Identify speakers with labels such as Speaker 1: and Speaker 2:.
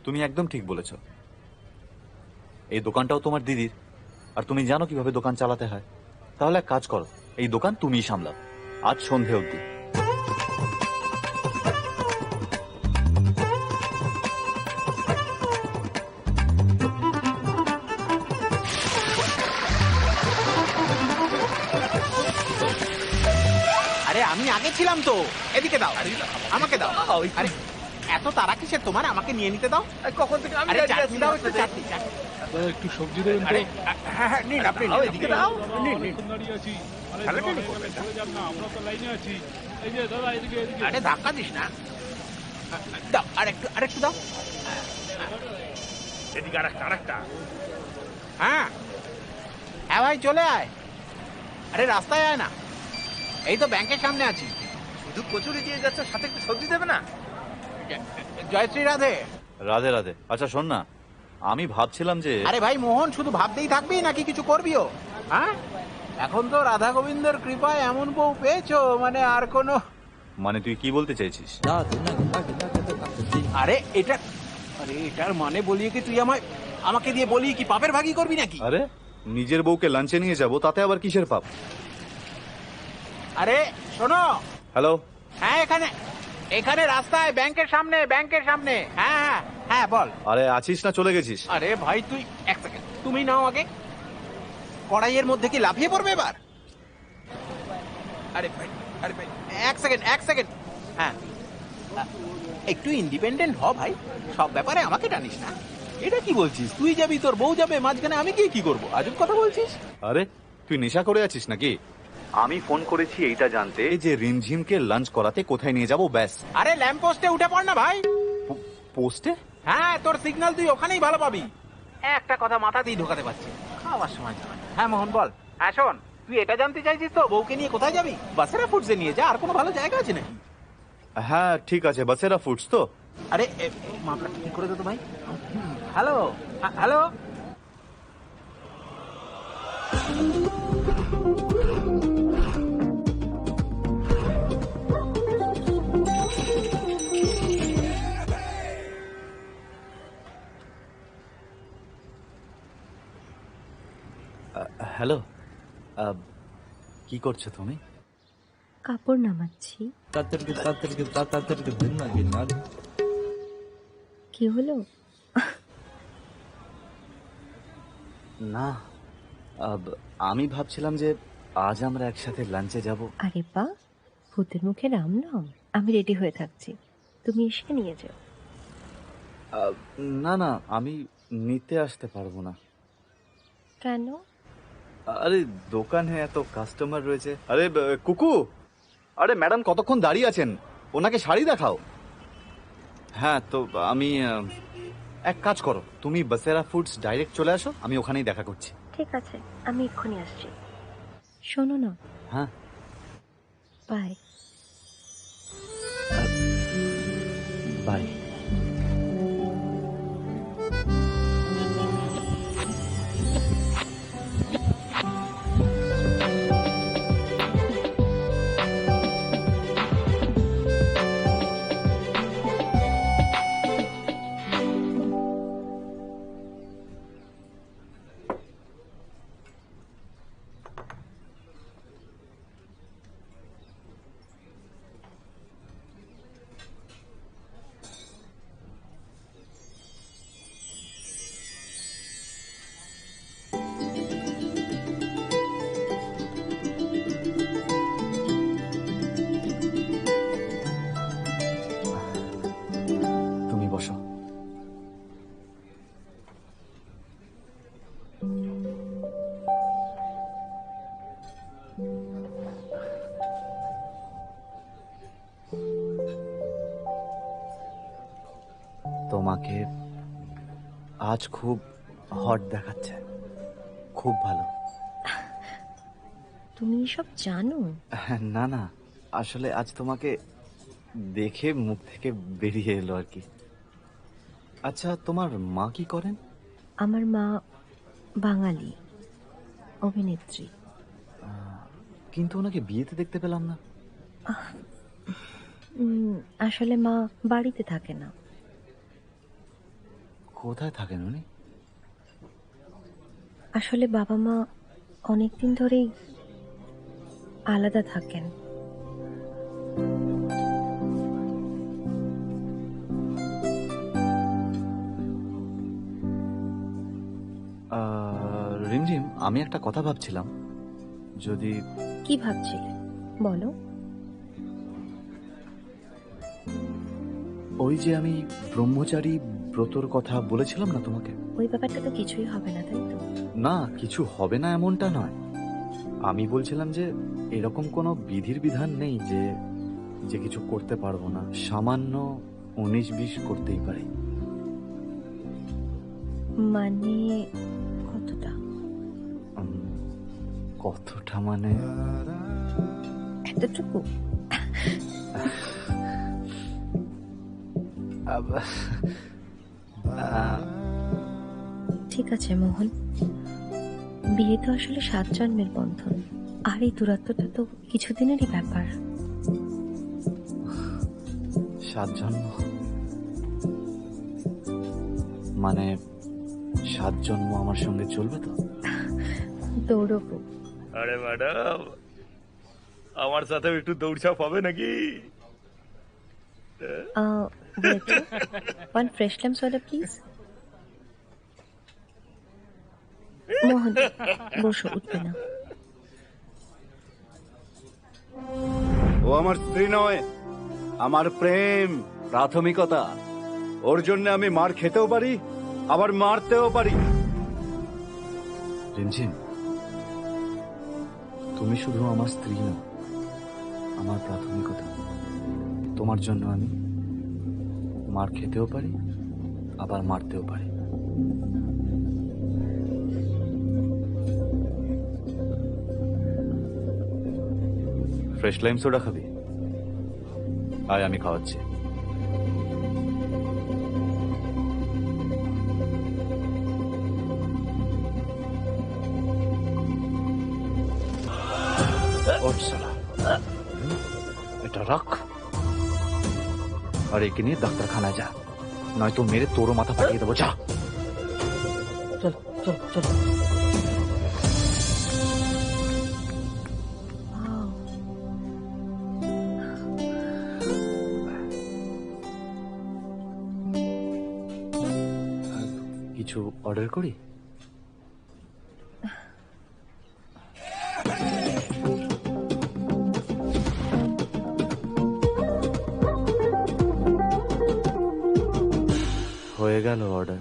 Speaker 1: তুমি একদম ঠিক বলেছ। এই দোকানটাও তোমার দিদির, আর তুমি জানো কিভাবে দোকান চালাতে হয়। তাহলে এক কাজ করো, এই দোকান তুমিই সামলাও আজ সন্ধে অবধি।
Speaker 2: আরে আমি আগে ছিলাম তো, এদিকে দাও, আমাকে দাও। আরে এত তারা কিসের তোমার, আমাকে নিয়ে নিতে দাও।
Speaker 3: কখন থেকে আমি
Speaker 2: আরে
Speaker 3: দাঁড়িয়ে
Speaker 2: চাটনি
Speaker 3: আছি
Speaker 2: দাও,
Speaker 3: রাস্তাতে।
Speaker 2: একটু চাটনি, চাটনি।
Speaker 4: একটু সবজি দেবেন তো?
Speaker 2: আরে হ্যাঁ হ্যাঁ, নিন আপনি নিন,
Speaker 3: এদিকে
Speaker 2: আপনি
Speaker 3: দাও,
Speaker 2: নিন।
Speaker 3: নিন নিন।
Speaker 4: এখন দাঁড়িয়ে আছি। আরে
Speaker 2: ঠেলাঠেলি
Speaker 4: দাদা,
Speaker 2: করবেন না।
Speaker 4: চলে যান না, আমরা তো লাইনে আছি। এই যে দাদা, এদিকে এদিকে।
Speaker 2: আরে ধাক্কা দিস না, দাও আরেকটু, আরেকটু দাও।
Speaker 3: এদিকে আরেকটা।
Speaker 2: হ্যাঁ হ্যাঁ ভাই, চলে আয়। আরে রাস্তায় আয় না, এই তো ব্যাংকের সামনে আছি।
Speaker 3: শুধু কচুরি দিয়ে যাচ্ছে, সাথে একটু সবজি দেবে না?
Speaker 2: জয়শ্রী রাধে।
Speaker 1: রাধে রাধে। আচ্ছা শোন না, আমি ভাবছিলাম যে
Speaker 2: আরে ভাই মোহন, শুধু ভাবতেই থাকবি নাকি কিছু করবিও? হ্যাঁ, এখন তো রাধা গোবিন্দর কৃপায় এমন বউ পেয়েছো, মানে আর কোনো।
Speaker 1: মানে তুই কি বলতে চাইছিস?
Speaker 2: আরে এটা, আরে এটার মানে বলিয়ে কি তুই আমাকে দিয়ে বলিয়ে কি পাপের ভাগী করবি নাকি?
Speaker 1: আরে নিজের বউকে লাঞ্চে নিয়ে যাব, তাতে আবার কিসের পাপ?
Speaker 2: আরে শোনো।
Speaker 1: হ্যালো।
Speaker 2: হ্যাঁ এখানে, এখানে রাস্তায়, ব্যাংকের সামনে, ব্যাংকের সামনে। হ্যাঁ হ্যাঁ হ্যাঁ, বল।
Speaker 1: আরে আছিস না চলে গেছিস?
Speaker 2: আরে ভাই তুই এক সেকেন্ড, তুমি নাও আগে। কড়াইয়ের মধ্যে কি লাফিয়ে পড়বে এবার? আরে ভাই, আরে ভাই, এক সেকেন্ড, এক সেকেন্ড। হ্যাঁ, একটু ইন্ডিপেন্ডেন্ট হ ভাই, সব ব্যাপারে আমাকে টানিস না। এটা কি বলছিস? তুই যাবি, তোর বউ যাবে, মাঝখানে আমি গিয়ে কি করবো? আজব কথা বলছিস।
Speaker 1: আরে তুই নেশা করে আছিস নাকি? আমি ফোন করেছি এইটা জানতে যে রিমঝিমকে লাঞ্চ করাতে কোথায় নিয়ে যাব, ব্যাস।
Speaker 2: আরে ল্যাম্প পোস্টে উঠে পড় না ভাই।
Speaker 1: পোস্টে?
Speaker 2: হ্যাঁ, তোর সিগন্যাল তুই ওখানেই ভালো পাবি। একটা কথা মাথাতেই ঢোকাতে পারছি, খাওয়ার সময় যাবে। হ্যাঁ মোহন বল। হ্যাঁ শোন, তুই এটা জানতে চাইছিস তো বউকে নিয়ে কোথায় যাবি? বাসেরা ফুডসে নিয়ে যা, আর কোনো ভালো জায়গা আছে নাকি?
Speaker 1: হ্যাঁ ঠিক আছে, বাসেরা ফুডস তো।
Speaker 2: আরে মাপটা ঠিক করে দে তো ভাই। Hello, hello.
Speaker 1: হ্যালো, কি করছো তুমি?
Speaker 5: কাপড় নামাচ্ছি। কি হলো?
Speaker 1: না, আমি ভাবছিলাম যে আজ আমরা একসাথে লাঞ্চে যাব।
Speaker 5: আরে বা, ভূতের মুখে রাম নাম। আমি রেডি হয়ে থাকছি, তুমি এসে নিয়ে যাও।
Speaker 1: না না, আমি নিতে আসতে পারবো না।
Speaker 5: কেন?
Speaker 1: আরে দোকানে এত কাস্টমার রয়েছে। আরে কুকু, আরে ম্যাডাম কতক্ষণ দাঁড়িয়ে আছেন, ওনাকে শাড়ি দেখাও। হ্যাঁ তো আমি এক কাজ করো, তুমি বাসেরা ফুডস ডাইরেক্ট চলে আসো, আমি ওখানেই দেখা করছি।
Speaker 5: ঠিক আছে, আমি এক্ষুনি আসছি। শোনো না,
Speaker 1: হ্যাঁ
Speaker 5: বাই।
Speaker 1: বাই। তুমি বসো। তোমাকে আজ খুব হট দেখাচ্ছে, খুব ভালো।
Speaker 5: তুমি সব জানো?
Speaker 1: না না, আসলে আজ তোমাকে দেখে মুখ থেকে বেরিয়ে এলো আর কি। আচ্ছা তোমার মা কি করেন?
Speaker 5: আমার মা বাঙালি অভিনেত্রী।
Speaker 1: কিন্তু ওনাকে বিয়েতে দেখতে পেলাম না।
Speaker 5: আসলে মা বাড়িতে থাকে না।
Speaker 1: কোথায় থাকেন উনি?
Speaker 5: আসলে বাবা মা অনেকদিন ধরেই আলাদা থাকেন।
Speaker 1: রিমঝিম, আমি একটা কথা ভাবছিলাম, যদি
Speaker 5: কি ভাবছিলে বলো?
Speaker 1: ওই যে আমি ব্রহ্মচারী ব্রতর কথা বলেছিলাম না তোমাকে,
Speaker 5: ওই ব্যাপারটা তো কিছুই হবে না, তাই তো?
Speaker 1: না কিছু হবে না এমনটা নয়। আমি বলছিলাম যে এরকম কোনো বিধির বিধান নেই যে যে কিছু করতে পারবো না, সামান্য 19-20 করতেই পারি।
Speaker 5: মানে কতটা?
Speaker 1: কতটা মানে
Speaker 5: এতটুকু? ঠিক আছে মোহন, বিয়ে তো আসলে 7 জন্মের বন্ধন, আর এই দূরত্বটা তো কিছুদিনেরই ব্যাপার।
Speaker 1: 7 জন্ম মানে 7 জন্ম আমার সঙ্গে চলবে তো?
Speaker 5: দৌড়বো।
Speaker 3: আরে ম্যাডাম, আমার সাথেও একটু দৌড়ঝাঁপ হবে নাকি?
Speaker 5: waiter, 1 fresh lime soda please. মোহন বসো, উঠবে না।
Speaker 1: ও আমার স্ত্রী নয়, আমার প্রেম, প্রাথমিকতা। ওর জন্য আমি মার খেতেও পারি, আবার মারতেও পারি। রিমঝিম, তুমি শুধু আমার স্ত্রী নও, আমার প্রাথমিকতা। তোমার জন্য আমি মার খেতেও পারি, আবার মারতেও পারি। ফ্রেশ লাইম সোডা খাবি? আয়, আমি খাওয়াচ্ছি। ওঠ শালা, এটা রাখ আর একে নিয়ে ডাক্তারখানায় যা, নয়তো মেরে তোরও মাথা ফাটিয়ে দেবো। যা, চল চল চল।
Speaker 5: Wow.
Speaker 1: কিছু অর্ডার করি? হয়ে গেল অর্ডার।